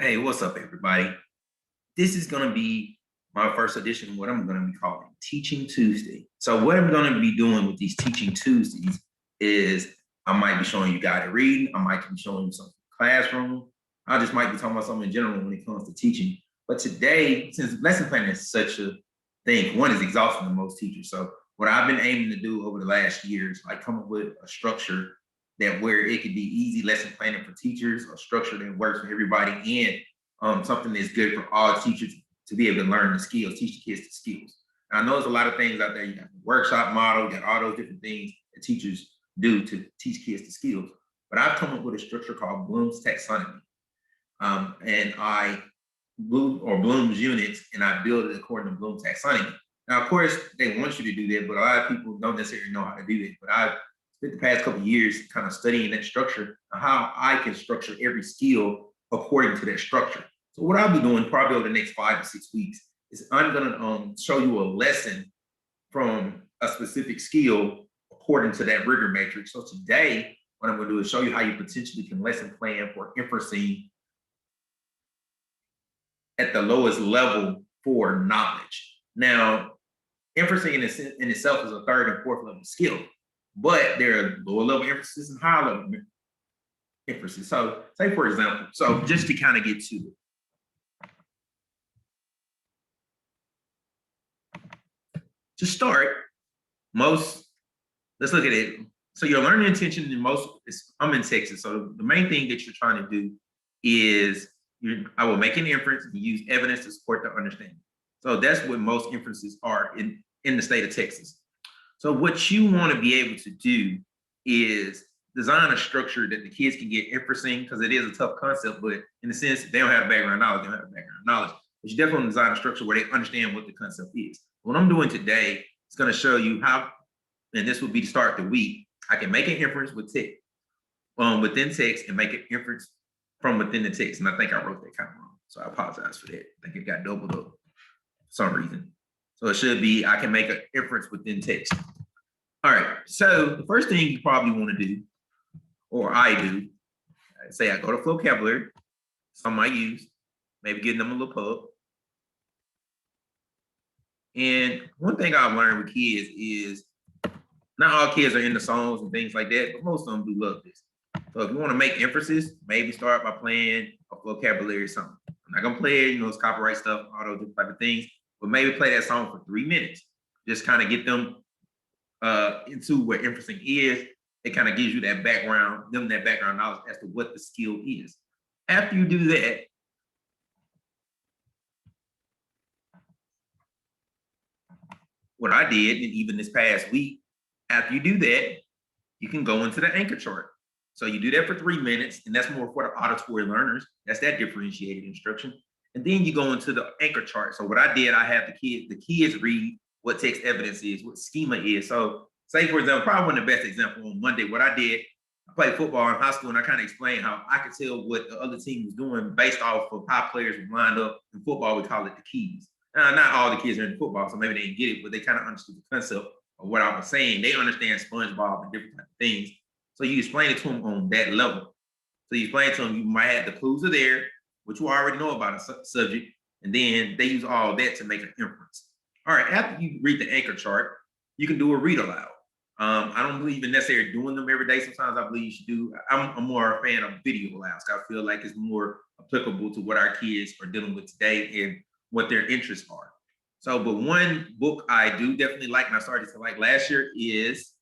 Hey, what's up, everybody? This is going to be my first edition of what I'm going to be calling Teaching Tuesday. So, what I'm going to be doing with these Teaching Tuesdays is I might be showing you guided reading, I might be showing you something classroom, I just might be talking about something in general when it comes to teaching. But today, since lesson planning is such a thing, one is exhausting to most teachers. So, what I've been aiming to do over the last years, like come up with a structure that where it could be easy lesson planning for teachers, a structure that works for everybody, and something that's good for all teachers to be able to learn the skills, teach the kids the skills. And I know there's a lot of things out there. You got the workshop model, you got all those different things that teachers do to teach kids the skills. But I've come up with a structure called Bloom's taxonomy. And I Bloom's units, and I build it according to Bloom's taxonomy. Now, of course, they want you to do that, but a lot of people don't necessarily know how to do that. But I've spent the past couple of years kind of studying that structure, how I can structure every skill according to that structure. So what I'll be doing probably over the next 5 to 6 weeks is I'm going to show you a lesson from a specific skill according to that rigor matrix. So today, what I'm going to do is show you how you potentially can lesson plan for inferencing at the lowest level for knowledge. Now, inferencing in itself is a third and fourth level skill, but there are lower level inferences and higher level inferences. So, say for example, so just to kind of get to it. To start, let's look at it. So your learning intention I'm in Texas. So the main thing that you're trying to do is I will make an inference and use evidence to support the understanding. So that's what most inferences are in the state of Texas. So what you want to be able to do is design a structure that the kids can get inferencing, because it is a tough concept, but in a sense, they don't have background knowledge, they don't have background knowledge. But you definitely design a structure where they understand what the concept is. What I'm doing today is going to show you how, and this will be to start the week, I can make an inference with text, within text, and make an inference from within the text. And I think I wrote that kind of wrong, so I apologize for that. I think it got doubled up for some reason. So it should be, I can make an inference within text. All right, so the first thing you probably want to do, or I do, say I go to vocabulary, some I use, maybe getting them a little pub. And one thing I've learned with kids is not all kids are into songs and things like that, but most of them do love this. So if you want to make inferences, maybe start by playing a vocabulary song. I'm not gonna play it, it's copyright stuff, all those different type of things, but maybe play that song for 3 minutes. Just kind of get them into what inferencing is. It kind of gives you that background knowledge as to what the skill is. After you do that, what I did, and even this past week, after you do that, you can go into the anchor chart. So you do that for 3 minutes, and that's more for the auditory learners. That's that differentiated instruction. And then you go into the anchor chart. So what I did, I have the kids read what text evidence is, what schema is. So say, for example, probably one of the best examples on Monday, what I did, I played football in high school, and I kind of explained how I could tell what the other team was doing based off of how players were lined up. In football, we call it the keys. Now, not all the kids are in football, so maybe they didn't get it, but they kind of understood the concept of what I was saying. They understand SpongeBob and different types of things. So you explain it to them on that level. So you explain to them, you might have the clues are there, which you already know about a subject, and then they use all that to make an inference. All right, after you read the anchor chart, you can do a read aloud. I don't believe in necessarily doing them every day. Sometimes I believe you should do. I'm more a fan of video alouds. I feel like it's more applicable to what our kids are dealing with today and what their interests are. So, but one book I do definitely like, and I started to like last year, is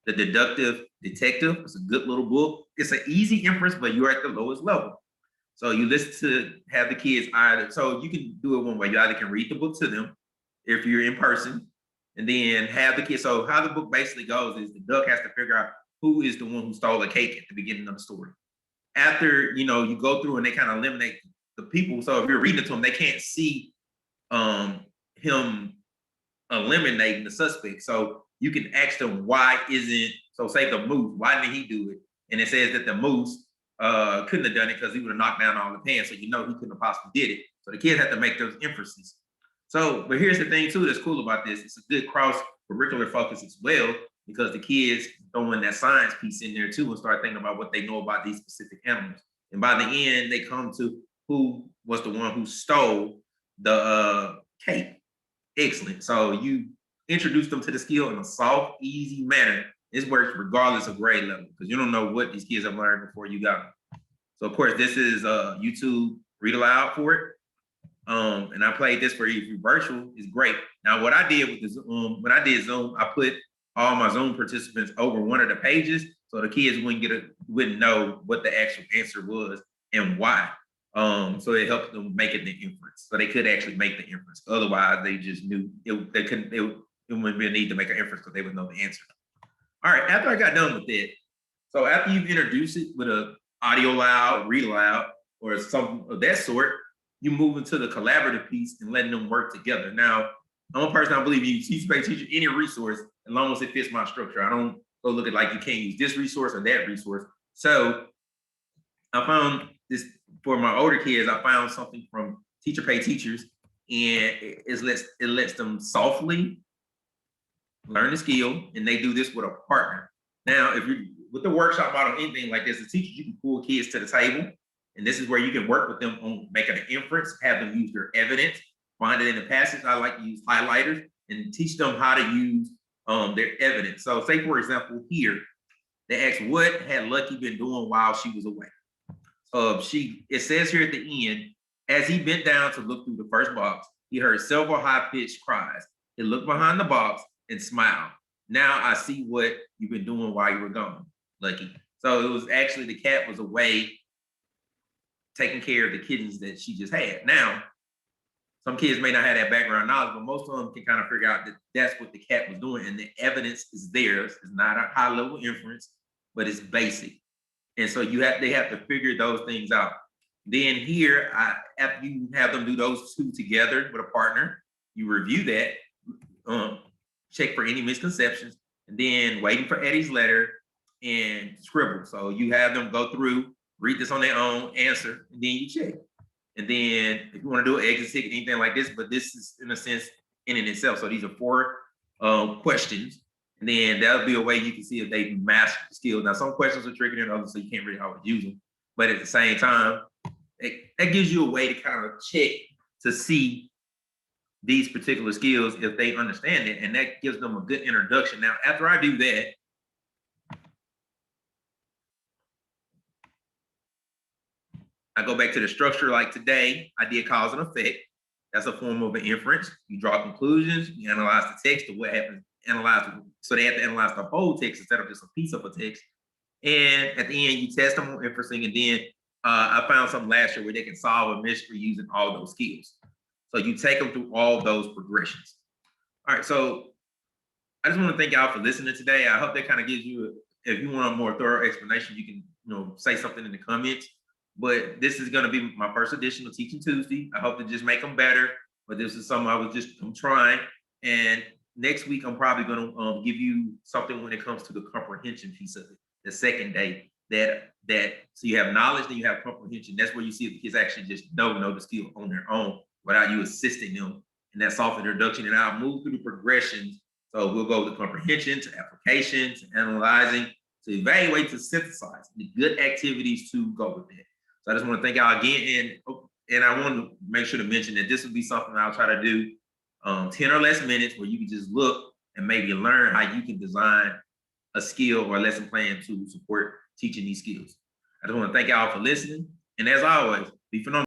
The Deductive Detective. It's a good little book. It's an easy inference, but you're at the lowest level. So you listen to have the kids either, so you can do it one way. You either can read the book to them if you're in person, and then have the kids. So how the book basically goes is the duck has to figure out who is the one who stole the cake at the beginning of the story. After, you go through and they kind of eliminate the people. So if you're reading it to them, they can't see him eliminating the suspect. So you can ask them, why isn't, so say the moose, why didn't he do it? And it says that the moose couldn't have done it because he would have knocked down all the pans. So he couldn't have possibly did it. So the kids have to make those inferences. So, but here's the thing too that's cool about this. It's a good cross-curricular focus as well, because the kids throw in that science piece in there too and start thinking about what they know about these specific animals. And by the end, they come to who was the one who stole the cape. Excellent. So you introduce them to the skill in a soft, easy manner. This works regardless of grade level because you don't know what these kids have learned before you got them. So of course, this is YouTube read aloud for it. And I played this for you. If you're virtual, it's great. Now, what I did with the Zoom, when I did Zoom, I put all my Zoom participants over one of the pages so the kids wouldn't know what the actual answer was and why. So it helped them make it the inference. So they could actually make the inference. Otherwise, they just knew they couldn't. It wouldn't be a need to make an inference because they would know the answer. All right. After I got done with it, so after you've introduced it with a audio loud, read aloud, or something of that sort, you move into the collaborative piece and letting them work together. Now, I'm a person I believe you teach any resource as long as it fits my structure. I don't go look at like you can't use this resource or that resource. So I found this for my older kids. I found something from Teacher Pay Teachers, and it lets them softly learn the skill, and they do this with a partner. Now, if you're with the workshop model, anything like this, as teachers, you can pull kids to the table, and this is where you can work with them on making an inference, have them use their evidence, find it in the passage. I like to use highlighters and teach them how to use their evidence. So say, for example, here, they asked, what had Lucky been doing while she was away? It says here at the end, as he bent down to look through the first box, he heard several high-pitched cries. He looked behind the box and smiled. Now I see what you've been doing while you were gone, Lucky. So it was actually the cat was away taking care of the kittens that she just had. Now, some kids may not have that background knowledge, but most of them can kind of figure out that that's what the cat was doing, and the evidence is theirs. It's not a high-level inference, but it's basic. And so they have to figure those things out. Then here, after you have them do those two together with a partner, you review that, check for any misconceptions, and then waiting for Eddie's letter and scribble. So you have them go through, read this on their own, answer, and then you check. And then if you want to do an exit ticket, anything like this, but this is in a sense in and itself. So these are 4 questions. And then that'll be a way you can see if they've mastered the skills. Now, some questions are trickier than others, so you can't really always use them. But at the same time, that gives you a way to kind of check to see these particular skills if they understand it. And that gives them a good introduction. Now, after I do that, I go back to the structure. Like today, I did cause and effect. That's a form of an inference. You draw conclusions, you analyze the text of what happened, so they have to analyze the whole text instead of just a piece of a text. And at the end, you test them on inferencing. And then I found something last year where they can solve a mystery using all those skills. So you take them through all those progressions. All right, so I just want to thank y'all for listening today. I hope that kind of gives you, if you want a more thorough explanation, you can say something in the comments. But this is going to be my first edition of Teaching Tuesday. I hope to just make them better. But this is something I'm trying. And next week, I'm probably going to give you something when it comes to the comprehension piece of it. The second day, so you have knowledge, then you have comprehension. That's where you see if the kids actually just know the skill on their own without you assisting them in that soft introduction. And I'll move through the progressions. So we'll go to comprehension, to application, to analyzing, to evaluate, to synthesize. The good activities to go with it. So I just want to thank y'all again. And I want to make sure to mention that this will be something I'll try to do 10 or less minutes where you can just look and maybe learn how you can design a skill or a lesson plan to support teaching these skills. I just want to thank y'all for listening. And as always, be phenomenal.